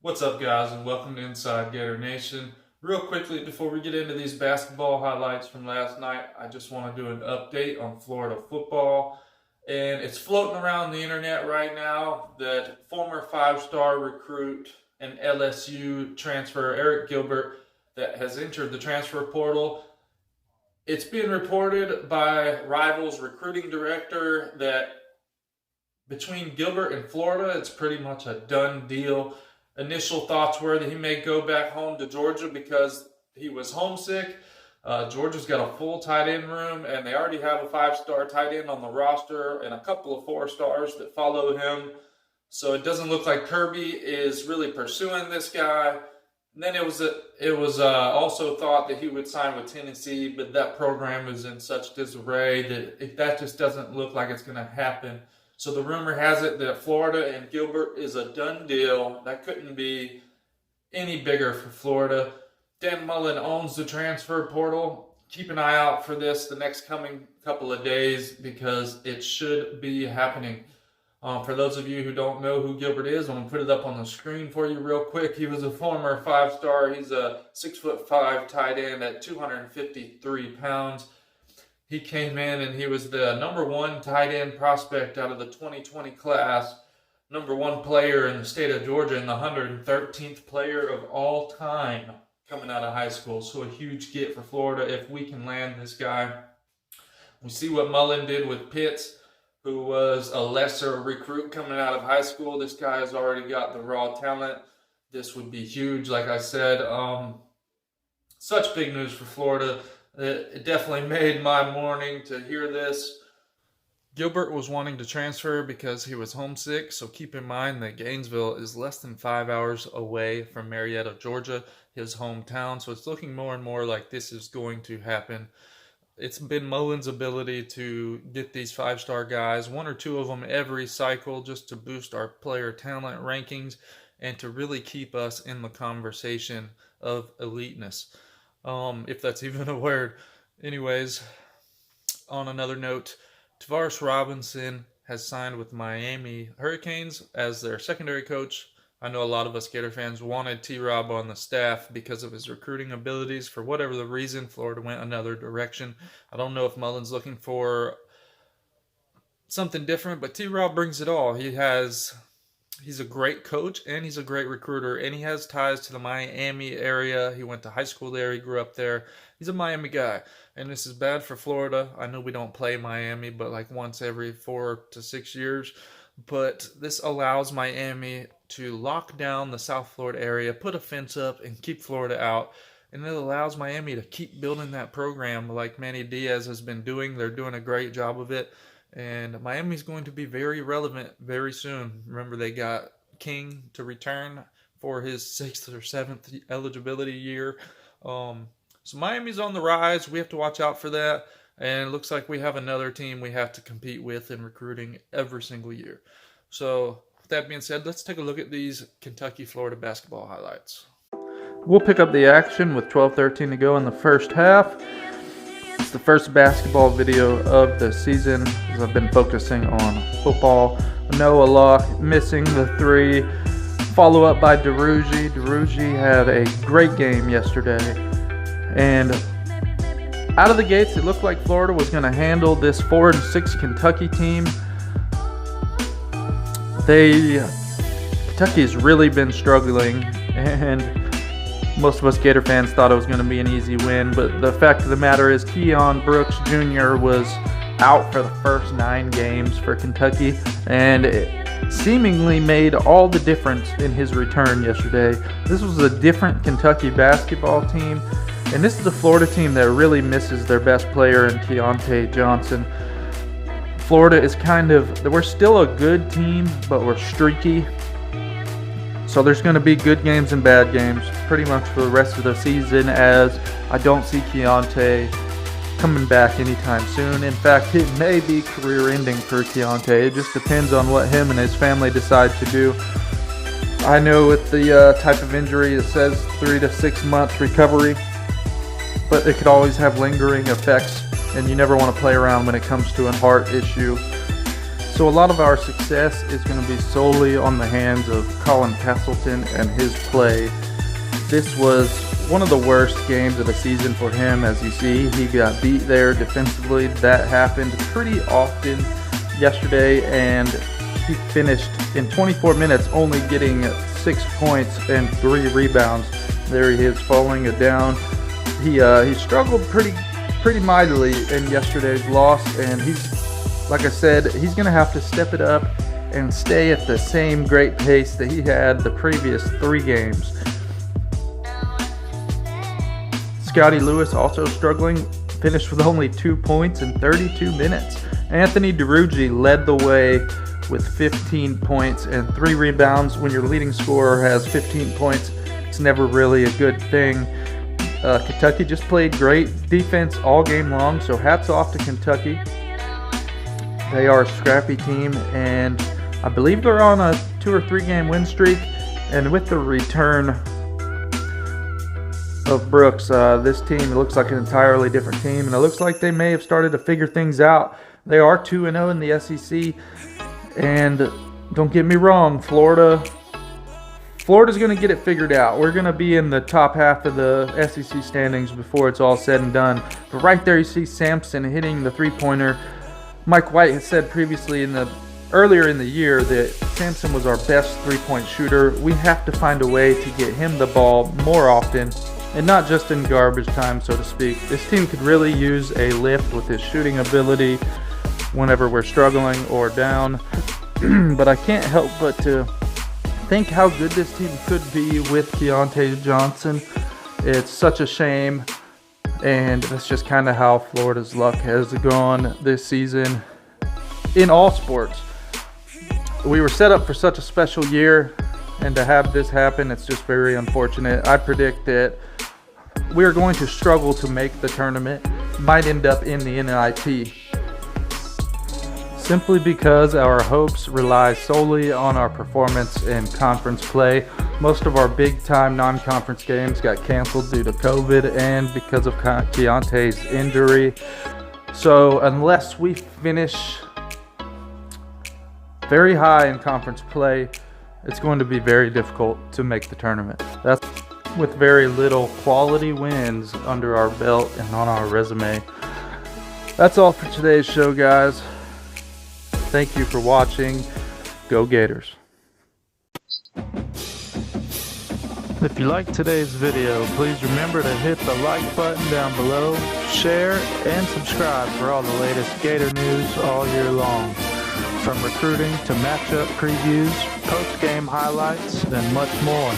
What's up, guys, and welcome to Inside Gator Nation. Real quickly, before we get into these basketball highlights from last night, I just want to do an update on Florida football. And it's floating around the internet right now that former five-star recruit and LSU transfer Arik Gilbert that has entered the transfer portal. It's been reported by Rivals recruiting director that between Gilbert and Florida, it's pretty much a done deal. Initial thoughts were that he may go back home to Georgia because he was homesick. Georgia's got a full tight end room, and they already have a five-star tight end on the roster and a couple of four-stars that follow him. So it doesn't look like Kirby is really pursuing this guy. And then it was also thought that he would sign with Tennessee, but that program is in such disarray that just doesn't look like it's going to happen. So the rumor has it that Florida and Gilbert is a done deal. That couldn't be any bigger for Florida. Dan Mullen owns the transfer portal. Keep an eye out for this the next coming couple of days because it should be happening. For those of you who don't know who Gilbert is, I'm going to put it up on the screen for you real quick. He was a former five-star. He's a 6'5" tight end at 253 pounds. He came in and he was the number one tight end prospect out of the 2020 class, number one player in the state of Georgia, and the 113th player of all time coming out of high school. So a huge get for Florida if we can land this guy. We see what Mullen did with Pitts, who was a lesser recruit coming out of high school. This guy has already got the raw talent. This would be huge, like I said. Such big news for Florida. It definitely made my morning to hear this. Gilbert was wanting to transfer because he was homesick, so keep in mind that Gainesville is less than 5 hours away from Marietta, Georgia, his hometown, so it's looking more and more like this is going to happen. It's been Mullen's ability to get these five-star guys, one or two of them every cycle, just to boost our player talent rankings and to really keep us in the conversation of eliteness. If that's even a word. Anyways, on another note, Tavares Robinson has signed with Miami Hurricanes as their secondary coach. I know a lot of us Gator fans wanted T-Rob on the staff because of his recruiting abilities. For whatever the reason, Florida went another direction. I don't know if Mullen's looking for something different, but T-Rob brings it all. He's a great coach, and he's a great recruiter, and he has ties to the Miami area. He went to high school there. He grew up there. He's a Miami guy, and this is bad for Florida. I know we don't play Miami, but like once every 4 to 6 years. But this allows Miami to lock down the South Florida area, put a fence up, and keep Florida out. And it allows Miami to keep building that program like Manny Diaz has been doing. They're doing a great job of it. And Miami's going to be very relevant very soon. Remember, they got King to return for his 6th or 7th eligibility year. So Miami's on the rise. We have to watch out for that. And it looks like we have another team we have to compete with in recruiting every single year. So with that being said, let's take a look at these Kentucky-Florida basketball highlights. We'll pick up the action with 12:13 to go in the first half. It's the first basketball video of the season as I've been focusing on football. Noah Locke missing the three. Follow up by DeRougie. DeRougie had a great game yesterday. And out of the gates, it looked like Florida was going to handle this 4-6 Kentucky team. Kentucky has really been struggling, and most of us Gator fans thought it was going to be an easy win, but the fact of the matter is Keon Brooks Jr. was out for the first 9 games for Kentucky, and it seemingly made all the difference in his return yesterday. This was a different Kentucky basketball team, and this is a Florida team that really misses their best player in Keontae Johnson. Florida is we're still a good team, but we're streaky. So there's going to be good games and bad games pretty much for the rest of the season, as I don't see Keontae coming back anytime soon. In fact, it may be career-ending for Keontae. It just depends on what him and his family decide to do. I know with the type of injury it says 3 to 6 months recovery, but it could always have lingering effects, and you never want to play around when it comes to a heart issue. So a lot of our success is going to be solely on the hands of Colin Castleton and his play. This was one of the worst games of the season for him. As you see, he got beat there defensively. That happened pretty often yesterday, and he finished in 24 minutes only getting 6 points and 3 rebounds. There he is, falling it down. He struggled pretty mightily in yesterday's loss, and like I said, he's going to have to step it up and stay at the same great pace that he had the previous 3 games. Scotty Lewis also struggling, finished with only 2 points in 32 minutes. Anthony DeRuggi led the way with 15 points and 3 rebounds. When your leading scorer has 15 points, it's never really a good thing. Kentucky just played great defense all game long, so hats off to Kentucky. They are a scrappy team, and I believe they're on a 2 or 3 game win streak. And with the return of Brooks, this team looks like an entirely different team, and it looks like they may have started to figure things out. They are 2-0 in the SEC, and don't get me wrong, Florida's going to get it figured out. We're going to be in the top half of the SEC standings before it's all said and done. But right there you see Sampson hitting the three-pointer. Mike White has said previously earlier in the year that Sampson was our best three-point shooter. We have to find a way to get him the ball more often, and not just in garbage time, so to speak. This team could really use a lift with his shooting ability whenever we're struggling or down. But I can't help but to think how good this team could be with Keontae Johnson. It's such a shame, and that's just kind of how Florida's luck has gone this season in all sports. We were set up for such a special year, and to have this happen, it's just very unfortunate. I predict that we're going to struggle to make the tournament, might end up in the NIT, simply because our hopes rely solely on our performance in conference play. Most of our big-time non-conference games got canceled due to COVID and because of Keontae's injury. So unless we finish very high in conference play, it's going to be very difficult to make the tournament. That's with very little quality wins under our belt and on our resume. That's all for today's show, guys. Thank you for watching. Go Gators. If you liked today's video, please remember to hit the like button down below, share, and subscribe for all the latest Gator news all year long. From recruiting to matchup previews, post-game highlights, and much more.